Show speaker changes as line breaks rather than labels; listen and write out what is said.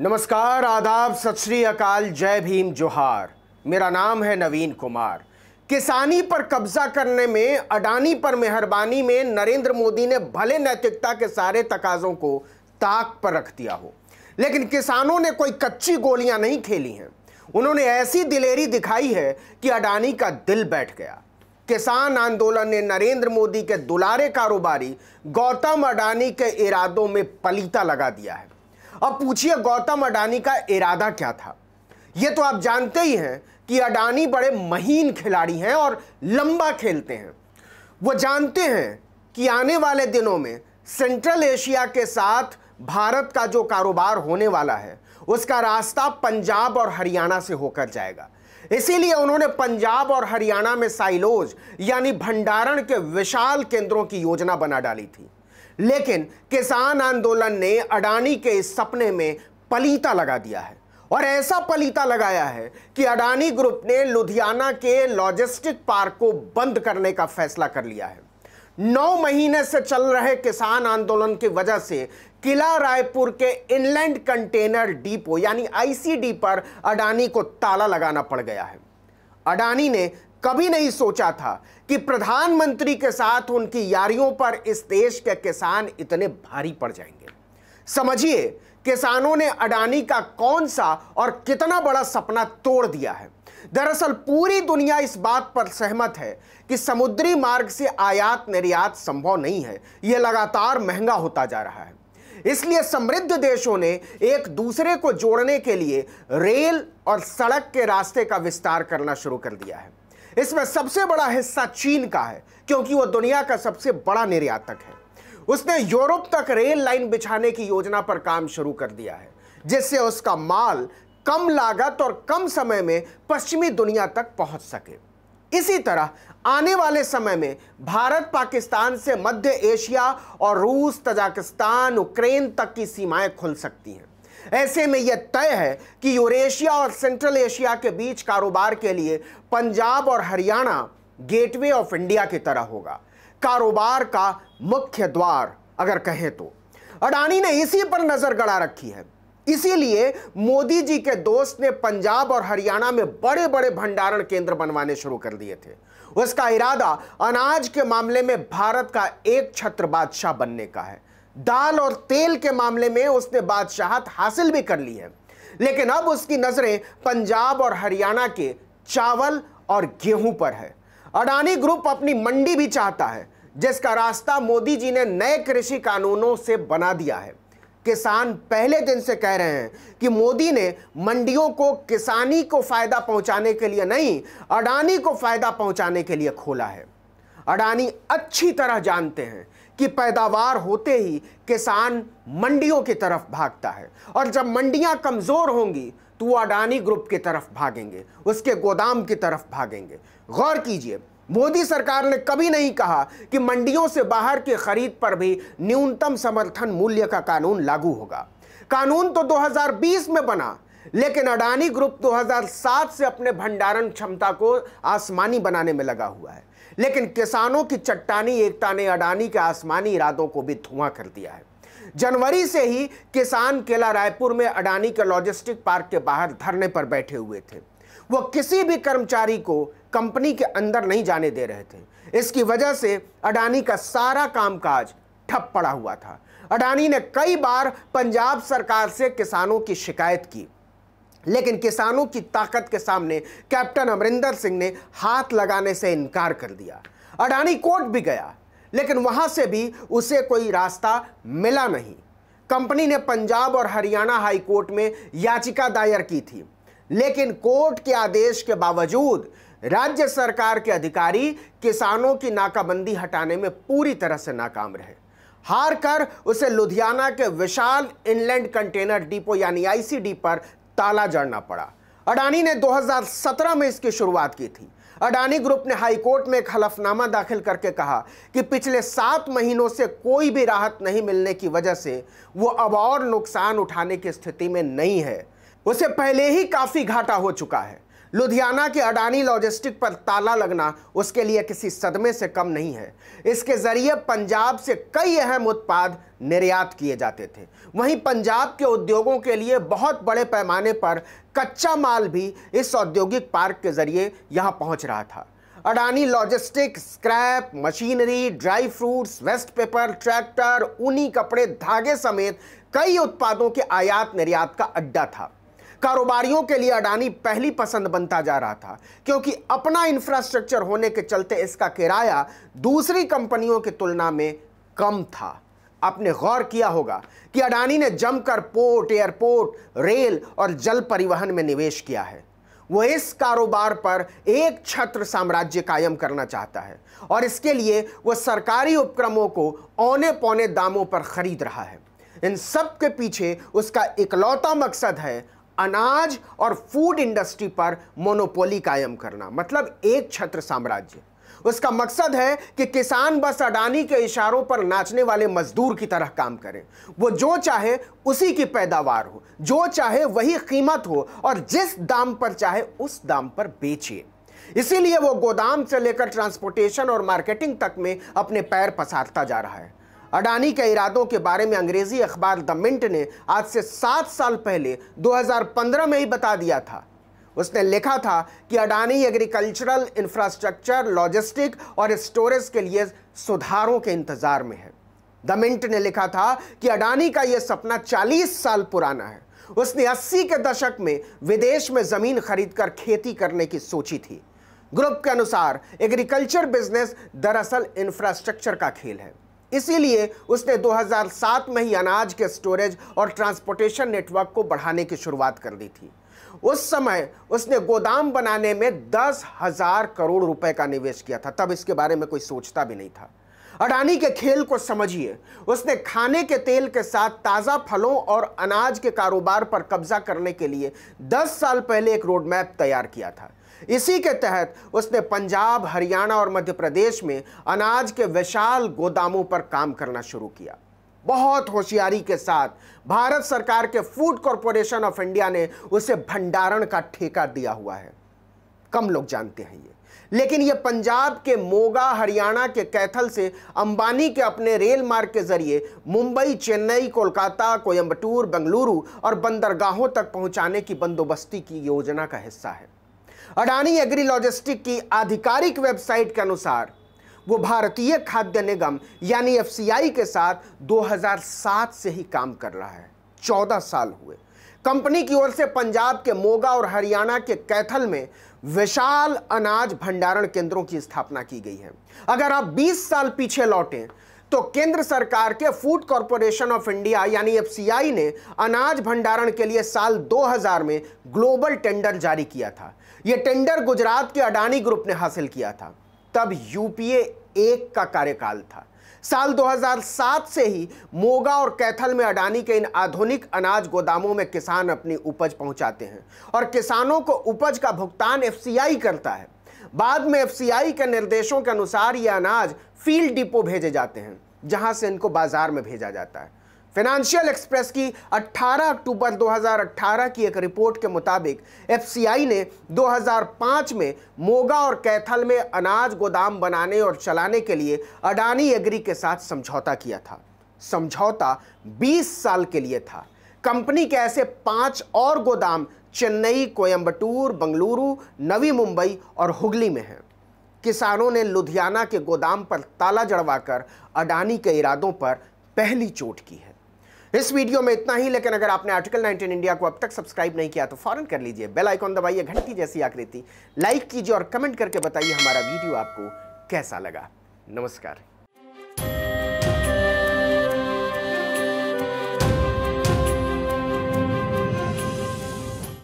नमस्कार, आदाब, सत श्री अकाल, जय भीम, जोहार। मेरा नाम है नवीन कुमार। किसानी पर कब्जा करने में, अडानी पर मेहरबानी में नरेंद्र मोदी ने भले नैतिकता के सारे तकाजों को ताक पर रख दिया हो, लेकिन किसानों ने कोई कच्ची गोलियां नहीं खेली हैं। उन्होंने ऐसी दिलेरी दिखाई है कि अडानी का दिल बैठ गया। किसान आंदोलन ने नरेंद्र मोदी के दुलारे कारोबारी गौतम अडानी के इरादों में पलीता लगा दिया है। अब पूछिए, गौतम अडानी का इरादा क्या था? यह तो आप जानते ही हैं कि अडानी बड़े महीन खिलाड़ी हैं और लंबा खेलते हैं। वो जानते हैं कि आने वाले दिनों में सेंट्रल एशिया के साथ भारत का जो कारोबार होने वाला है, उसका रास्ता पंजाब और हरियाणा से होकर जाएगा। इसीलिए उन्होंने पंजाब और हरियाणा में साइलोज यानी भंडारण के विशाल केंद्रों की योजना बना डाली थी। लेकिन किसान आंदोलन ने अडानी के इस सपने में पलीता लगा दिया है, और ऐसा पलीता लगाया है कि अडानी ग्रुप ने लुधियाना के लॉजिस्टिक पार्क को बंद करने का फैसला कर लिया है। 9 महीने से चल रहे किसान आंदोलन की वजह से किला रायपुर के इनलैंड कंटेनर डिपो यानी आईसीडी पर अडानी को ताला लगाना पड़ गया है। अडानी ने कभी नहीं सोचा था कि प्रधानमंत्री के साथ उनकी यारियों पर इस देश के किसान इतने भारी पड़ जाएंगे। समझिए, किसानों ने अडानी का कौन सा और कितना बड़ा सपना तोड़ दिया है। दरअसल पूरी दुनिया इस बात पर सहमत है कि समुद्री मार्ग से आयात निर्यात संभव नहीं है, यह लगातार महंगा होता जा रहा है। इसलिए समृद्ध देशों ने एक दूसरे को जोड़ने के लिए रेल और सड़क के रास्ते का विस्तार करना शुरू कर दिया है। इसमें सबसे बड़ा हिस्सा चीन का है, क्योंकि वह दुनिया का सबसे बड़ा निर्यातक है। उसने यूरोप तक रेल लाइन बिछाने की योजना पर काम शुरू कर दिया है, जिससे उसका माल कम लागत और कम समय में पश्चिमी दुनिया तक पहुंच सके। इसी तरह आने वाले समय में भारत पाकिस्तान से मध्य एशिया और रूस, तजाकिस्तान, यूक्रेन तक की सीमाएं खुल सकती हैं। ऐसे में यह तय है कि यूरेशिया और सेंट्रल एशिया के बीच कारोबार के लिए पंजाब और हरियाणा गेटवे ऑफ इंडिया की तरह होगा, कारोबार का मुख्य द्वार अगर कहें तो। अडानी ने इसी पर नजर गड़ा रखी है। इसीलिए मोदी जी के दोस्त ने पंजाब और हरियाणा में बड़े बड़े भंडारण केंद्र बनवाने शुरू कर दिए थे। उसका इरादा अनाज के मामले में भारत का एक छत्र बादशाह बनने का है। दाल और तेल के मामले में उसने बादशाहत हासिल भी कर ली है, लेकिन अब उसकी नजरें पंजाब और हरियाणा के चावल और गेहूं पर है। अडानी ग्रुप अपनी मंडी भी चाहता है, जिसका रास्ता मोदी जी ने नए कृषि कानूनों से बना दिया है। किसान पहले दिन से कह रहे हैं कि मोदी ने मंडियों को किसानी को फायदा पहुंचाने के लिए नहीं, अडानी को फायदा पहुंचाने के लिए खोला है। अडानी अच्छी तरह जानते हैं कि पैदावार होते ही किसान मंडियों की तरफ भागता है, और जब मंडियां कमजोर होंगी तो वो अडानी ग्रुप की तरफ भागेंगे, उसके गोदाम की तरफ भागेंगे। गौर कीजिए, मोदी सरकार ने कभी नहीं कहा कि मंडियों से बाहर की खरीद पर भी न्यूनतम समर्थन मूल्य का कानून लागू होगा। कानून तो 2020 में बना, लेकिन अडानी ग्रुप 2007 से अपने भंडारण क्षमता को आसमानी बनाने में लगा हुआ है। लेकिन किसानों की चट्टानी एकता ने अडानी के आसमानी इरादों को भी धुआं कर दिया है। जनवरी से ही किसान किला रायपुर में अडानी के लॉजिस्टिक पार्क के बाहर धरने पर बैठे हुए थे। वो किसी भी कर्मचारी को कंपनी के अंदर नहीं जाने दे रहे थे। इसकी वजह से अडानी का सारा कामकाज ठप पड़ा हुआ था। अडानी ने कई बार पंजाब सरकार से किसानों की शिकायत की, लेकिन किसानों की ताकत के सामने कैप्टन अमरिंदर सिंह ने हाथ लगाने से इनकार कर दिया। अडानी कोर्ट भी गया, लेकिन वहां से भी उसे कोई रास्ता मिला नहीं। कंपनी ने पंजाब और हरियाणा हाई कोर्ट में याचिका दायर की थी, लेकिन कोर्ट के आदेश के बावजूद राज्य सरकार के अधिकारी किसानों की नाकाबंदी हटाने में पूरी तरह से नाकाम रहे। हार कर उसे लुधियाना के विशाल इनलैंड कंटेनर डिपो यानी आईसीडी पर ताला जड़ना पड़ा। अडानी ने 2017 में इसकी शुरुआत की थी। अडानी ग्रुप ने हाईकोर्ट में एक हलफनामा दाखिल करके कहा कि पिछले 7 महीनों से कोई भी राहत नहीं मिलने की वजह से वो अब और नुकसान उठाने की स्थिति में नहीं है। उसे पहले ही काफी घाटा हो चुका है। लुधियाना के अडानी लॉजिस्टिक पर ताला लगना उसके लिए किसी सदमे से कम नहीं है। इसके जरिए पंजाब से कई अहम उत्पाद निर्यात किए जाते थे। वहीं पंजाब के उद्योगों के लिए बहुत बड़े पैमाने पर कच्चा माल भी इस औद्योगिक पार्क के जरिए यहां पहुंच रहा था। Adani logistic scrap, machinery, dry fruits, waste paper, tractor, ऊनी कपड़े, धागे समेत कई उत्पादों के आयात निर्यात का अड्डा था। कारोबारियों के लिए अडानी पहली पसंद बनता जा रहा था, क्योंकि अपना इंफ्रास्ट्रक्चर होने के चलते इसका किराया दूसरी कंपनियों की तुलना में कम था। आपने गौर किया होगा कि अडानी ने जमकर पोर्ट, एयरपोर्ट, रेल और जल परिवहन में निवेश किया है। वो इस कारोबार पर एक छत्र साम्राज्य कायम करना चाहता है और इसके लिए वो सरकारी उपक्रमों को औने पौने दामों पर खरीद रहा है। इन सब के पीछे उसका इकलौता मकसद है अनाज और फूड इंडस्ट्री पर मोनोपोली कायम करना, मतलब एक छत्र साम्राज्य। उसका मकसद है कि किसान बस अडानी के इशारों पर नाचने वाले मजदूर की तरह काम करें। वो जो चाहे उसी की पैदावार हो, जो चाहे वही कीमत हो और जिस दाम पर चाहे उस दाम पर बेचे। इसीलिए वो गोदाम से लेकर ट्रांसपोर्टेशन और मार्केटिंग तक में अपने पैर पसारता जा रहा है। अडानी के इरादों के बारे में अंग्रेजी अखबार द मिंट ने आज से 7 साल पहले 2015 में ही बता दिया था। उसने लिखा था कि अडानी एग्रीकल्चरल इंफ्रास्ट्रक्चर, लॉजिस्टिक और स्टोरेज के लिए सुधारों के इंतजार में है। द मिंट ने लिखा था कि अडानी का यह सपना 40 साल पुराना है। उसने 80 के दशक में विदेश में जमीन खरीदकर खेती करने की सोची थी। ग्रुप के अनुसार एग्रीकल्चर बिजनेस दरअसल इंफ्रास्ट्रक्चर का खेल है। इसीलिए उसने 2007 में ही अनाज के स्टोरेज और ट्रांसपोर्टेशन नेटवर्क को बढ़ाने की शुरुआत कर दी थी। उस समय उसने गोदाम बनाने में 10,000 करोड़ रुपए का निवेश किया था। तब इसके बारे में कोई सोचता भी नहीं था। अडानी के खेल को समझिए। उसने खाने के तेल के साथ ताज़ा फलों और अनाज के कारोबार पर कब्जा करने के लिए 10 साल पहले एक रोड मैप तैयार किया था। इसी के तहत उसने पंजाब, हरियाणा और मध्य प्रदेश में अनाज के विशाल गोदामों पर काम करना शुरू किया। बहुत होशियारी के साथ भारत सरकार के फूड कॉरपोरेशन ऑफ इंडिया ने उसे भंडारण का ठेका दिया हुआ है। कम लोग जानते हैं लेकिन यह पंजाब के मोगा, हरियाणा के कैथल से अंबानी के अपने रेल मार्ग के जरिए मुंबई, चेन्नई, कोलकाता, कोयंबटूर, बेंगलुरु और बंदरगाहों तक पहुंचाने की बंदोबस्ती की योजना का हिस्सा है। अडानी एग्री लॉजिस्टिक की आधिकारिक वेबसाइट के अनुसार वो भारतीय खाद्य निगम यानी एफसीआई के साथ 2007 से ही काम कर रहा है। 14 साल हुए। कंपनी की ओर से पंजाब के मोगा और हरियाणा के कैथल में विशाल अनाज भंडारण केंद्रों की स्थापना की गई है। अगर आप 20 साल पीछे लौटें तो केंद्र सरकार के फूड कॉरपोरेशन ऑफ इंडिया यानी एफसीआई ने अनाज भंडारण के लिए साल 2000 में ग्लोबल टेंडर जारी किया था। यह टेंडर गुजरात के अडानी ग्रुप ने हासिल किया था। तब यूपीए 1 का कार्यकाल था। साल 2007 से ही मोगा और कैथल में अडानी के इन आधुनिक अनाज गोदामों में किसान अपनी उपज पहुंचाते हैं और किसानों को उपज का भुगतान एफसीआई करता है। बाद में एफसीआई के निर्देशों के अनुसार ये अनाज फील्ड डिपो भेजे जाते हैं, जहां से इनको बाजार में भेजा जाता है। फाइनेंशियल एक्सप्रेस की 18 अक्टूबर 2018 की एक रिपोर्ट के मुताबिक एफसीआई ने 2005 में मोगा और कैथल में अनाज गोदाम बनाने और चलाने के लिए अडानी एग्री के साथ समझौता किया था। समझौता 20 साल के लिए था। कंपनी के ऐसे 5 और गोदाम चेन्नई, कोयंबटूर, बेंगलुरु, नवी मुंबई और हुगली में हैं। किसानों ने लुधियाना के गोदाम पर ताला जड़वाकर अडानी के इरादों पर पहली चोट की है। इस वीडियो में इतना ही, लेकिन अगर आपने आर्टिकल 19 इंडिया को अब तक सब्सक्राइब नहीं किया तो फौरन कर लीजिए। बेल आइकॉन दबाइए, घंटी जैसी आकृति, लाइक कीजिए और कमेंट करके बताइए हमारा वीडियो आपको कैसा लगा। नमस्कार।